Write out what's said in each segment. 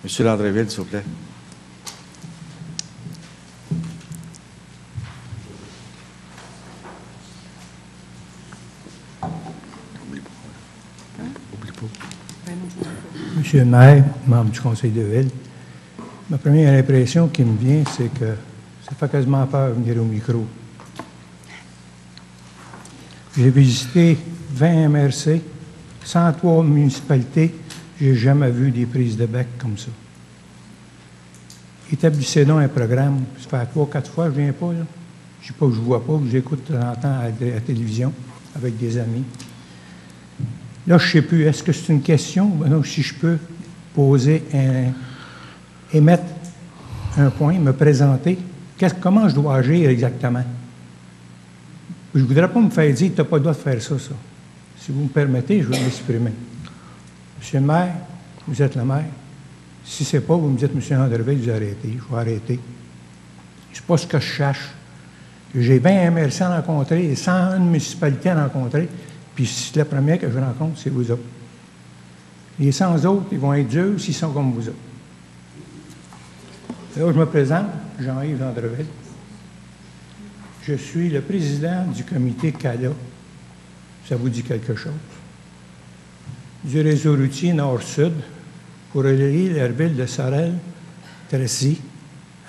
Monsieur Landreville, s'il vous plaît. Monsieur le maire, membre du conseil de ville, ma première impression qui me vient, c'est que ça fait quasiment peur de venir au micro. J'ai visité 20 MRC, 103 municipalités, j'ai jamais vu des prises de bec comme ça. Établissez donc un programme, ça fait 3 ou 4 fois que je ne viens pas, là. Je ne sais pas que je ne vois pas, que j'écoute de temps en temps à la télévision avec des amis. Là, je ne sais plus, est-ce que c'est une question? Donc, si je peux poser émettre un point, me présenter, comment je dois agir exactement? Je ne voudrais pas me faire dire, tu n'as pas le droit de faire ça. Si vous me permettez, je vais m'exprimer. Monsieur le maire, vous êtes le maire. Si ce n'est pas, vous me dites, Monsieur Landreville, vous arrêtez, je vais arrêter. Ce n'est pas ce que je cherche. J'ai 20 MRC à rencontrer et 101 municipalités à rencontrer. Puis la première que je rencontre, c'est vous autres. Les 100 autres, ils vont être durs s'ils sont comme vous autres. Là, je me présente, Jean-Yves Landreville. Je suis le président du comité CALA. Ça vous dit quelque chose? Du réseau routier Nord-Sud pour relier la ville de Sorel-Tracy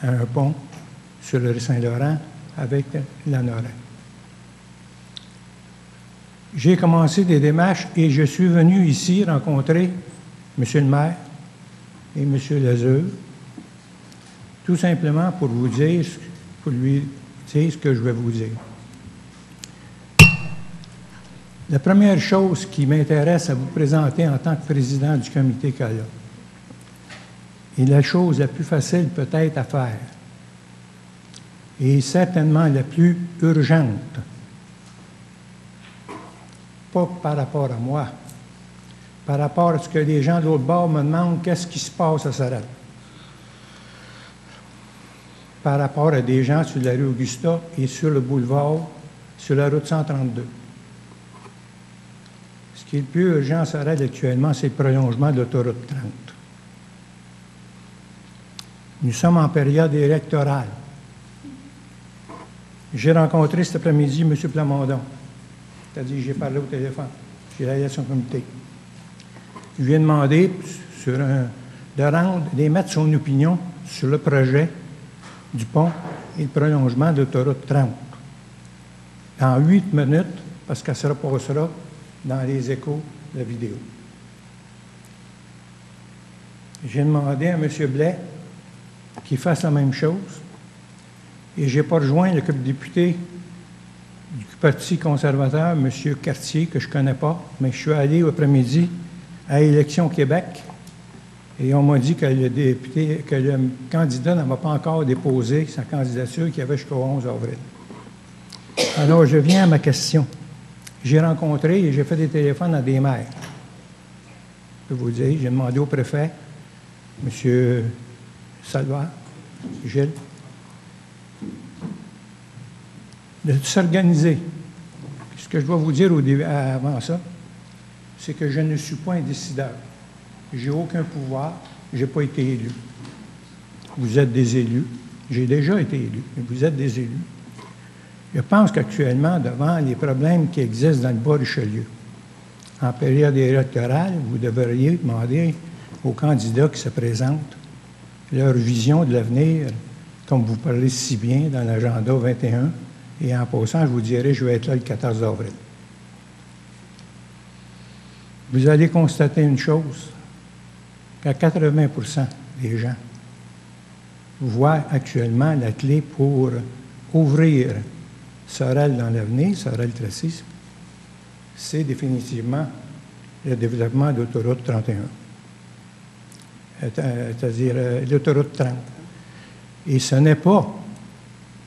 à un pont sur le Saint-Laurent avec la Noret. J'ai commencé des démarches et je suis venu ici rencontrer M. le maire et M. Lazure, tout simplement pour lui dire ce que je vais vous dire. La première chose qui m'intéresse à vous présenter en tant que président du comité CALA est la chose la plus facile peut-être à faire et certainement la plus urgente. Pas par rapport à moi, par rapport à ce que les gens de l'autre bord me demandent, qu'est-ce qui se passe à Sorel? Par rapport à des gens sur la rue Augusta et sur le boulevard, sur la route 132. Ce qui est le plus urgent à Sorel actuellement, c'est le prolongement de l'autoroute 30. Nous sommes en période électorale. J'ai rencontré cet après-midi M. Plamondon. C'est-à-dire, j'ai parlé au téléphone. J'ai allé à son comité. Je lui ai demandé d'émettre son opinion sur le projet du pont et le prolongement de l'autoroute 30. En 8 minutes, parce qu'elle se repassera dans les échos de la vidéo. J'ai demandé à M. Blais qu'il fasse la même chose et je n'ai pas rejoint le député du Parti conservateur, M. Cartier, que je ne connais pas, mais je suis allé après-midi à Élections Québec et on m'a dit que le candidat n'avait pas encore déposé sa candidature qu'il y avait jusqu'au 11 avril. Alors, je viens à ma question. J'ai rencontré et j'ai fait des téléphones à des maires. Je peux vous dire, j'ai demandé au préfet, M. Salvat, Gilles, de s'organiser. Ce que je dois vous dire avant ça, c'est que je ne suis pas un décideur. Je n'ai aucun pouvoir, je n'ai pas été élu. Vous êtes des élus. J'ai déjà été élu, mais vous êtes des élus. Je pense qu'actuellement, devant les problèmes qui existent dans le Bas-Richelieu, en période électorale, vous devriez demander aux candidats qui se présentent leur vision de l'avenir, comme vous parlez si bien dans l'agenda 21. Et en passant, je vous dirai, je vais être là le 14 avril. Vous allez constater une chose, qu'à 80% des gens voient actuellement la clé pour ouvrir Sorel dans l'avenir, Sorel-Tracy, c'est définitivement le développement de l'autoroute 31, c'est-à-dire l'autoroute 30. Et ce n'est pas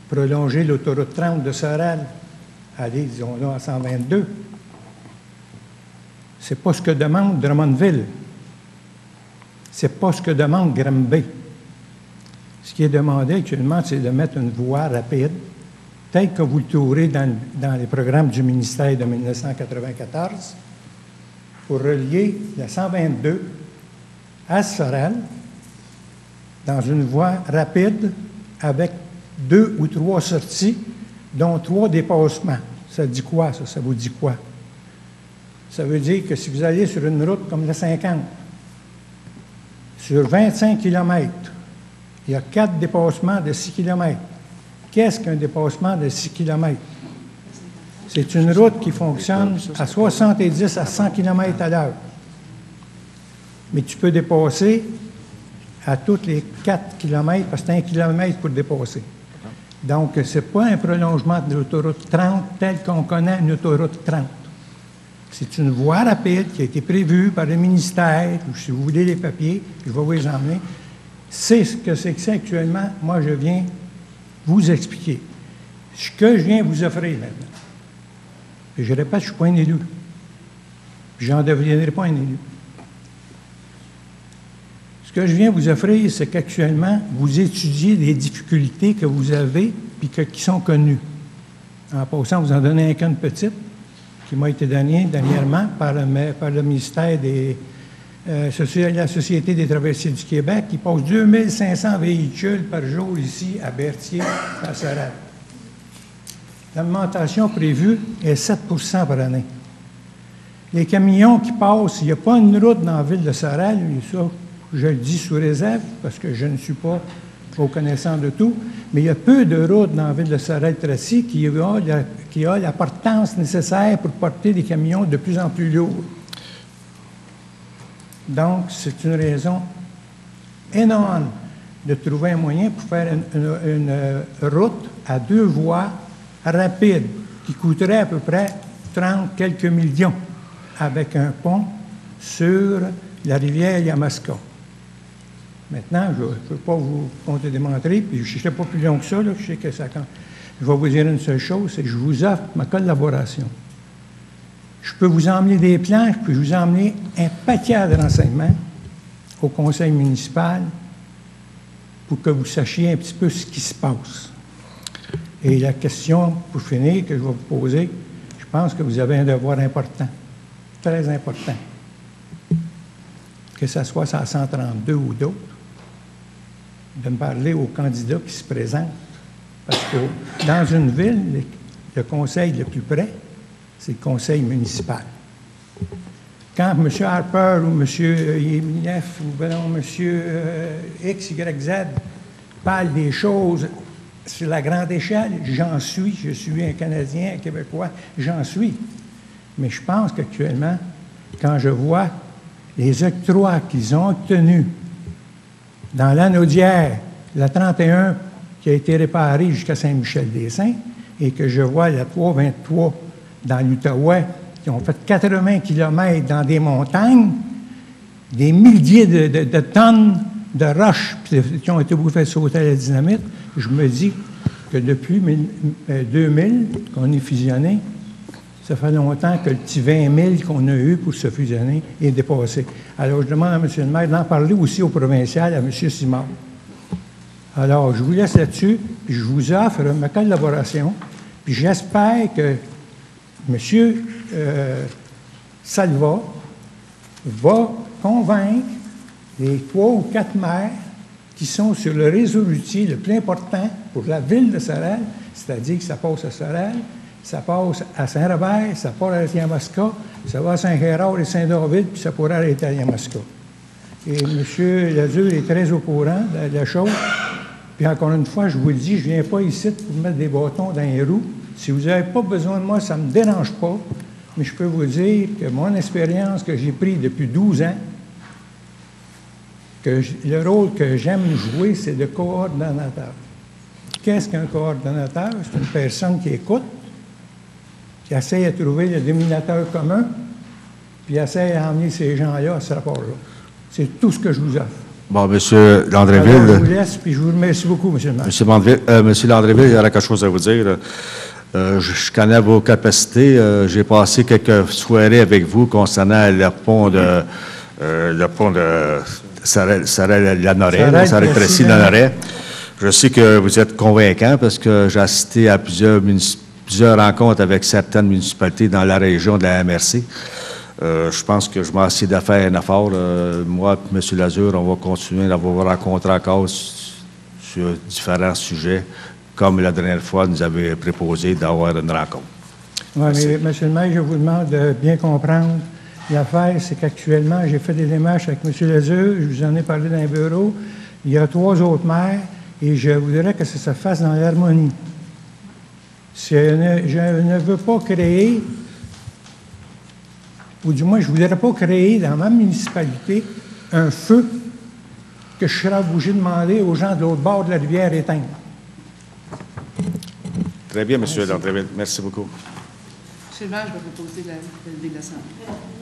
prolonger l'autoroute 30 de Sorel, aller, disons-là, à 122. Ce n'est pas ce que demande Drummondville. Ce n'est pas ce que demande Granby. Ce qui est demandé actuellement, c'est de mettre une voie rapide, tel que vous le trouverez dans les programmes du ministère de 1994, pour relier la 122 à Sorel dans une voie rapide avec 2 ou 3 sorties, dont 3 dépassements. Ça dit quoi, ça? Ça vous dit quoi? Ça veut dire que si vous allez sur une route comme la 50, sur 25 km, il y a 4 dépassements de 6 km. Qu'est-ce qu'un dépassement de 6 km? C'est une route qui fonctionne à 70 à 100 km à l'heure. Mais tu peux dépasser à tous les 4 km, parce que c'est 1 km pour dépasser. Donc, ce n'est pas un prolongement de l'autoroute 30 tel qu'on connaît une autoroute 30. C'est une voie rapide qui a été prévue par le ministère, ou si vous voulez les papiers, je vais vous les emmener. C'est ce que c'est actuellement. Moi, je viens vous expliquer. Ce que je viens vous offrir maintenant. Et je répète, je ne suis pas un élu. J'en deviendrai pas un élu. Ce que je viens vous offrir, c'est qu'actuellement, vous étudiez les difficultés que vous avez et qui sont connues. En passant, vous en donnez une petite qui m'a été donnée dernièrement par le ministère de la Société des traversiers du Québec, qui passe 2500 véhicules par jour ici à Berthier, à Sorel. L'augmentation prévue est 7 % par année. Les camions qui passent, il n'y a pas une route dans la ville de Sorel, ça, je le dis sous réserve, parce que je ne suis pas au connaissant de tout, mais il y a peu de routes dans la ville de Sorel-Tracy qui a la portance nécessaire pour porter des camions de plus en plus lourds. Donc, c'est une raison énorme de trouver un moyen pour faire une route à 2 voies rapide qui coûterait à peu près 30 quelques millions avec un pont sur la rivière Yamaska. Maintenant, je ne peux pas vous contre-démontrer, puis je ne serai pas plus long que ça, là, je sais que ça compte. Je vais vous dire une seule chose, c'est que je vous offre ma collaboration. Je peux vous emmener des plans, je peux vous emmener un paquet de renseignements au conseil municipal pour que vous sachiez un petit peu ce qui se passe. Et la question, pour finir, que je vais vous poser, je pense que vous avez un devoir important, très important, que ce soit à 132 ou d'autres, de me parler aux candidats qui se présentent. Parce que dans une ville, le conseil le plus près, c'est le conseil municipal. Quand M. Harper ou M. Yéminef ou M. X, Y, Z parlent des choses sur la grande échelle, j'en suis, je suis un Canadien, un Québécois, j'en suis. Mais je pense qu'actuellement, quand je vois les octrois qu'ils ont obtenus dans l'anneau d'hier, la 31 qui a été réparée jusqu'à Saint-Michel-des-Saints, et que je vois la 323 dans l'Outaouais, qui ont fait 80 km dans des montagnes, des milliers de tonnes de roches qui ont été bouffées sauter à la dynamite, je me dis que depuis 2000 qu'on est fusionné, ça fait longtemps que le petit 20 000 qu'on a eu pour se fusionner est dépassé. Alors, je demande à M. le maire d'en parler aussi au provincial, à M. Simard. Alors, je vous laisse là-dessus, puis je vous offre ma collaboration, puis j'espère que M. Salva va convaincre les 3 ou 4 maires qui sont sur le réseau routier le plus important pour la ville de Sorel, c'est-à-dire que ça passe à Sorel, ça passe à Saint-Robert, ça part à Yamaska, ça va à Saint-Gérard et Saint-David, puis ça pourrait arrêter à Yamaska. Et M. Lazure est très au courant de la chose. Puis encore une fois, je vous le dis, je ne viens pas ici pour mettre des bâtons dans les roues. Si vous n'avez pas besoin de moi, ça ne me dérange pas. Mais je peux vous dire que mon expérience que j'ai prise depuis 12 ans, que le rôle que j'aime jouer, c'est de coordonnateur. Qu'est-ce qu'un coordonnateur? C'est une personne qui écoute, qui essaie de trouver le dénominateur commun, puis essaie d'emmener ces gens-là à ce rapport-là. C'est tout ce que je vous offre. Bon, M. Landreville. Alors, je vous laisse, puis je vous remercie beaucoup, M. le maire. M. Landreville, il y aurait quelque chose à vous dire. Je connais vos capacités. J'ai passé quelques soirées avec vous concernant le pont de Sorel-Lanoret, Sorel-Tracy-Lanoret. Je sais que vous êtes convaincant parce que j'ai assisté à plusieurs rencontres avec certaines municipalités dans la région de la MRC. Je pense que je m'en suis de faire un effort. Moi et M. Lazure, on va continuer à vous rencontrer encore sur différents sujets, comme la dernière fois, nous avait proposé d'avoir une rencontre. Oui, mais M. le maire, je vous demande de bien comprendre. L'affaire, c'est qu'actuellement, j'ai fait des démarches avec M. Lazure, je vous en ai parlé dans le bureau. Il y a 3 autres maires et je voudrais que ça se fasse dans l'harmonie. Je ne veux pas créer, ou du moins, je ne voudrais pas créer dans ma municipalité un feu que je serais obligé de demander aux gens de l'autre bord de la rivière d'éteindre. Très bien, M. Landreville. Merci beaucoup. Monsieur le maire, je vais vous poser la l'Assemblée.